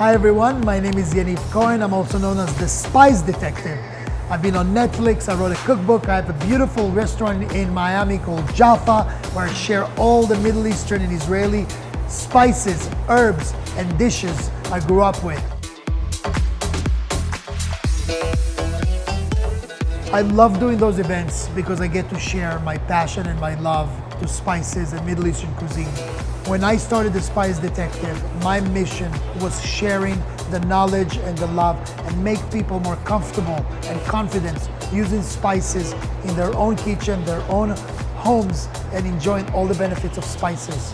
Hi everyone, my name is Yaniv. I'm also known as the Spice Detective. I've been on Netflix, I wrote a cookbook, I have a beautiful restaurant in Miami called Jaffa where I share all the Middle Eastern and Israeli spices, herbs, and dishes I grew up with. I love doing those events because I get to share my passion and my love to spices and Middle Eastern cuisine. When I started the Spice Detective, my mission was sharing the knowledge and the love and make people more comfortable and confident using spices in their own kitchen, their own homes, and enjoying all the benefits of spices.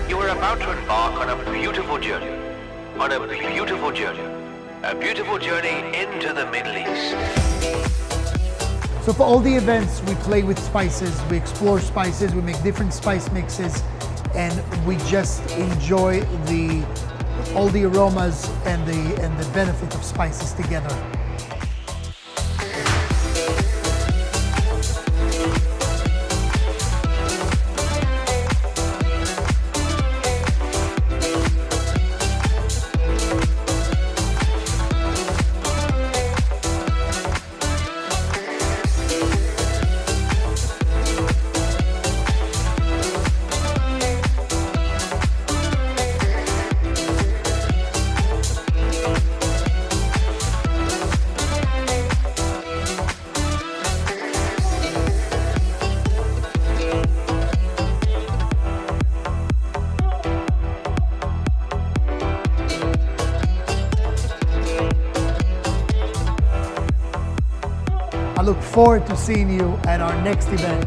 You are about to embark on a beautiful journey. A beautiful journey into the Middle East. So for all the events, we play with spices, we explore spices, we make different spice mixes, and we just enjoy all the aromas and the benefit of spices together. I look forward to seeing you at our next event.